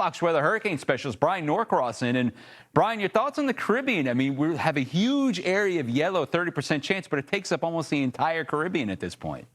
Fox Weather hurricane specialist Bryan Norcross in. And Bryan, your thoughts on the Caribbean? I mean, we have a huge area of yellow, 30% chance, but it takes up almost the entire Caribbean at this point.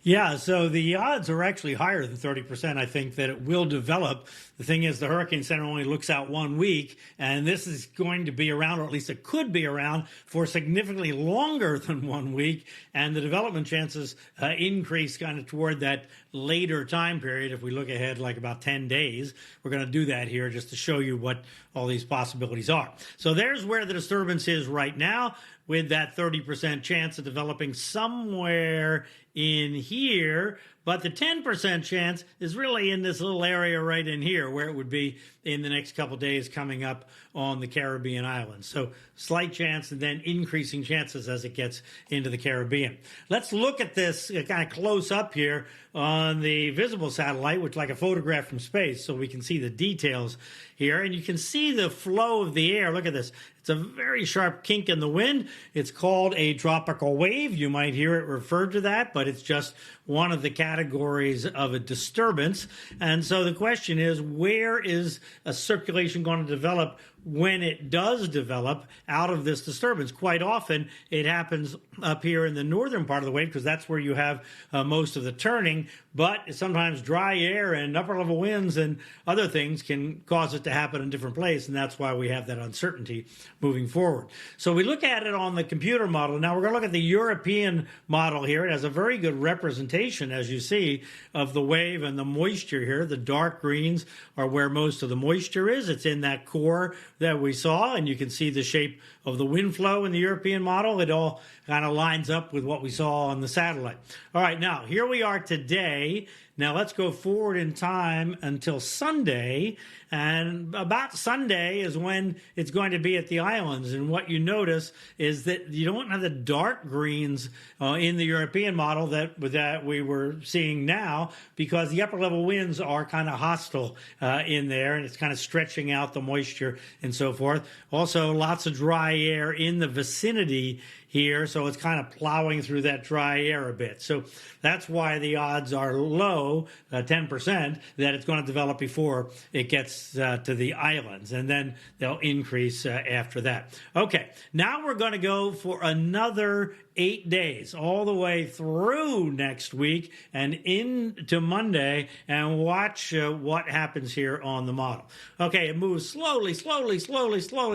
Yeah, so the odds are actually higher than 30%, I think, that it will develop. The thing is, the Hurricane Center only looks out 1 week, and this is going to be around, or at least it could be around, for significantly longer than 1 week, and the development chances increase kind of toward that later time period. If we look ahead like about 10 days, we're going to do that here just to show you what all these possibilities are. So there's where the disturbance is right now, with that 30% chance of developing somewhere in here, but the 10% chance is really in this little area right in here, where it would be in the next couple days coming up on the Caribbean islands. So slight chance and then increasing chances as it gets into the Caribbean. Let's look at this kind of close up here on the visible satellite, which is like a photograph from space, so we can see the details here. And you can see the flow of the air. Look at this. It's a very sharp kink in the wind. It's called a tropical wave. You might hear it referred to that, but it's just one of the categories of a disturbance. And so the question is, where is a circulation going to develop when it does develop out of this disturbance? Quite often it happens up here in the northern part of the wave, because that's where you have most of the turning, but sometimes dry air and upper level winds and other things can cause it to happen in a different place, and that's why we have that uncertainty moving forward. So we look at it on the computer model. Now we're going to look at the European model here. It has a very good representation, as you see, of the wave and the moisture here. The dark greens are where most of the moisture is. It's in that core that we saw, and you can see the shape of the wind flow in the European model. It all kind of lines up with what we saw on the satellite. All right, now here we are today. Now let's go forward in time until Sunday, and about Sunday is when it's going to be at the islands. And what you notice is that you don't have the dark greens in the European model that we were seeing now, because the upper level winds are kind of hostile in there, and it's kind of stretching out the moisture and so forth. Also, lots of dry air in the vicinity here, so it's kind of plowing through that dry air a bit. So that's why the odds are low, 10%, that it's going to develop before it gets to the islands, and then they'll increase after that. Okay, now we're going to go for another 8 days, all the way through next week and into Monday, and watch what happens here on the model. Okay, it moves slowly,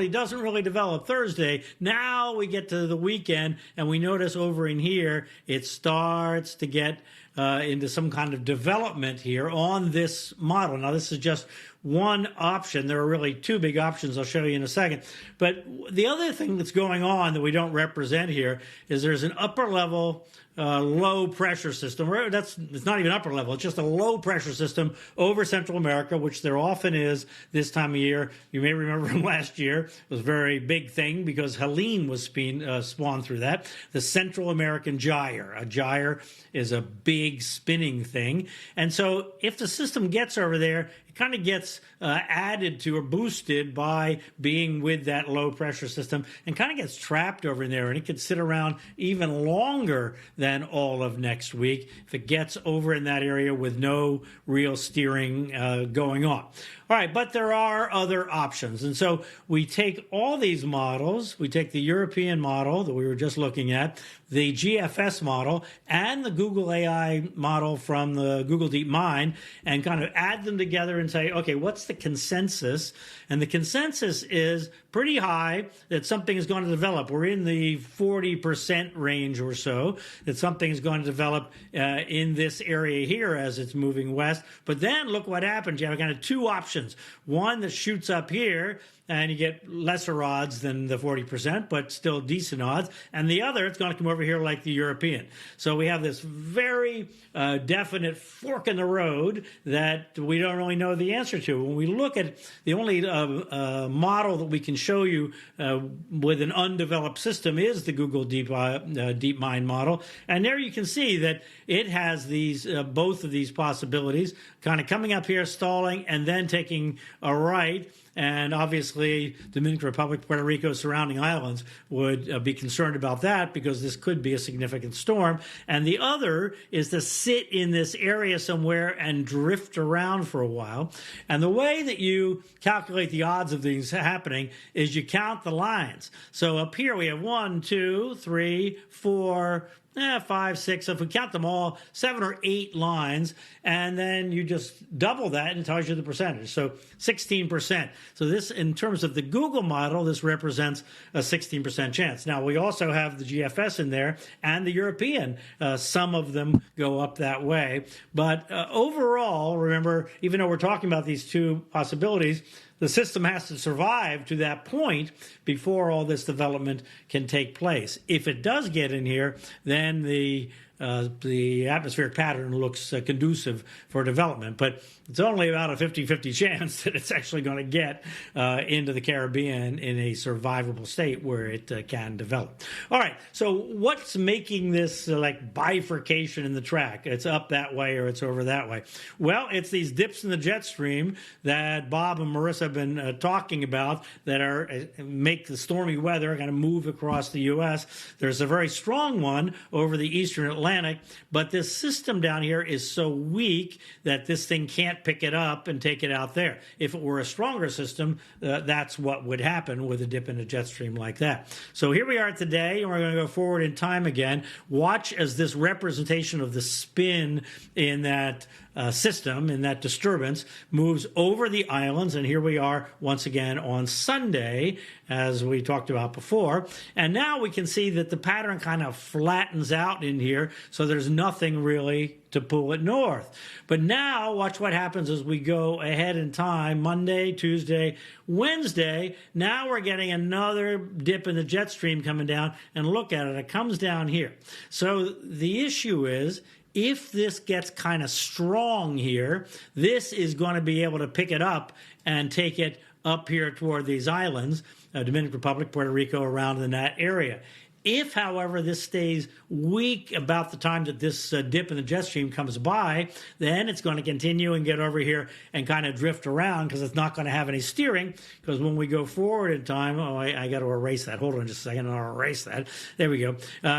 doesn't really develop Thursday. Now we get to the weekend, and we notice over in here, it starts to get into some kind of development here on this model. Now, this is just one option. There are really two big options I'll show you in a second. But the other thing that's going on that we don't represent here is there's an upper level low pressure system. It's not even upper level. It's just a low pressure system over Central America, which there often is this time of year. You may remember from last year, it was a very big thing because Helene was spawned through that. The Central American gyre. A gyre is a big spinning thing. And so if the system gets over there, it kind of gets added to or boosted by being with that low pressure system, and kind of gets trapped over in there, and it could sit around even longer than all of next week if it gets over in that area with no real steering going on. All right, but there are other options. And so we take all these models, we take the European model that we were just looking at, the GFS model, and the Google AI model from the Google DeepMind, and kind of add them together and say, okay, what's the consensus? And the consensus is pretty high that something is going to develop. We're in the 40% range or so, that something is going to develop in this area here as it's moving west. But then look what happens. You have kind of two options. One that shoots up here, and you get lesser odds than the 40%, but still decent odds. And the other, it's going to come over here like the European. So we have this very definite fork in the road that we don't really know the answer to. When we look at the only model that we can show you with an undeveloped system is the Google DeepMind model. And there you can see that it has these both of these possibilities, kind of coming up here, stalling, and then taking a right. And obviously, Dominican Republic, Puerto Rico, surrounding islands would be concerned about that, because this could be a significant storm. And the other is to sit in this area somewhere and drift around for a while. And the way that you calculate the odds of things happening is you count the lines. So up here we have 1, 2, 3, 4, 5, 6. So if we count them all, 7 or 8 lines, and then you just double that and it tells you the percentage. So 16%. So this, in terms of the Google model, this represents a 16% chance. Now, we also have the GFS in there and the European. Some of them go up that way. But overall, remember, even though we're talking about these two possibilities, the system has to survive to that point before all this development can take place. If it does get in here, then the atmospheric pattern looks conducive for development. But it's only about a 50-50 chance that it's actually going to get into the Caribbean in a survivable state where it can develop. All right, so what's making this like bifurcation in the track? It's up that way or it's over that way. Well, it's these dips in the jet stream that Bob and Marissa have been talking about that are make the stormy weather kind of move across the U.S. There's a very strong one over the eastern Atlantic, but this system down here is so weak that this thing can't pick it up and take it out there. If it were a stronger system, that's what would happen with a dip in a jet stream like that. So here we are today, and we're going to go forward in time again. Watch as this representation of the spin in that system, in that disturbance, moves over the islands. And here we are once again on Sunday, as we talked about before. And now we can see that the pattern kind of flattens out in here, so there's nothing really to pull it north. But now watch what happens as we go ahead in time. Monday, Tuesday, Wednesday, now we're getting another dip in the jet stream coming down, and look at it, it comes down here. So the issue is, if this gets kind of strong here, this is going to be able to pick it up and take it up here toward these islands, Dominican Republic, Puerto Rico, around in that area. If, however, this stays weak about the time that this dip in the jet stream comes by, then it's going to continue and get over here and kind of drift around because it's not going to have any steering. Because when we go forward in time, I got to erase that. Hold on just a second, I'll erase that. There we go.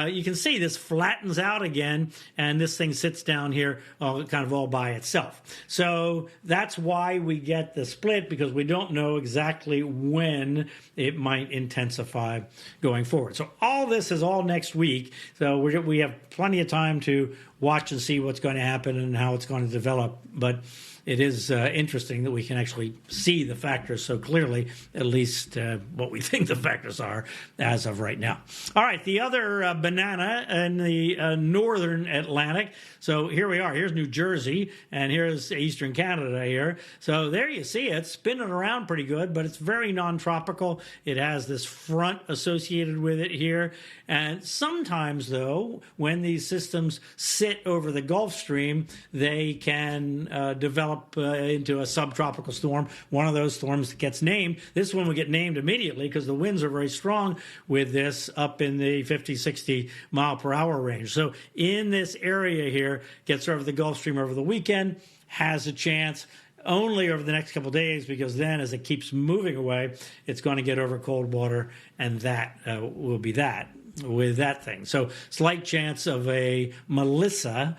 You can see this flattens out again, and this thing sits down here kind of all by itself. So that's why we get the split, because we don't know exactly when it might intensify going forward. So all this is all next week, so we have plenty of time to watch and see what's going to happen and how it's going to develop. But it is interesting that we can actually see the factors so clearly, at least what we think the factors are as of right now. All right, the other banana in the northern Atlantic. So here we are. Here's New Jersey, and here's eastern Canada here. So there you see it spinning around pretty good, but it's very non-tropical. It has this front associated with it here. And sometimes, though, when these systems sit over the Gulf Stream, they can develop into a subtropical storm. One of those storms gets named. This one will get named immediately because the winds are very strong with this, up in the 50, 60 mile per hour range. So in this area here, gets over the Gulf Stream over the weekend, has a chance only over the next couple of days, because then as it keeps moving away, it's going to get over cold water, and that will be that with that thing. So slight chance of a Melissa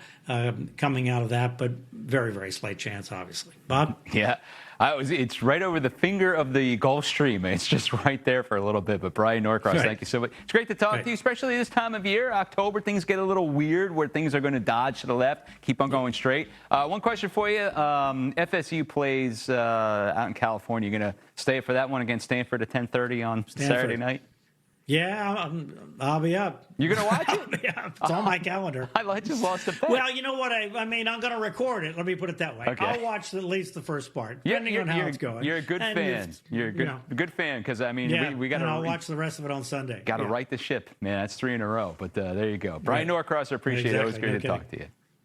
coming out of that, but very, very slight chance, obviously. Bob? Yeah. It's right over the finger of the Gulf Stream. It's just right there for a little bit. But Bryan Norcross, Thank you so much. It's great to talk to you, especially this time of year. October, things get a little weird where things are going to dodge to the left, keep on going straight. One question for you. FSU plays out in California. You're going to stay for that one against Stanford at 10:30 on Saturday night? Yeah, I'll be up. You're going to watch it? Yeah, it's on my calendar. I just lost a bet. Well, you know what? I mean, I'm going to record it. Let me put it that way. Okay. I'll watch at least the first part, depending on how it's going. You're a good fan. You're a good fan, because, I mean, we got to. And I'll watch the rest of it on Sunday. Got to right the ship, man. That's 3 in a row. But there you go. Bryan Norcross, I appreciate it. It was great to talk to you.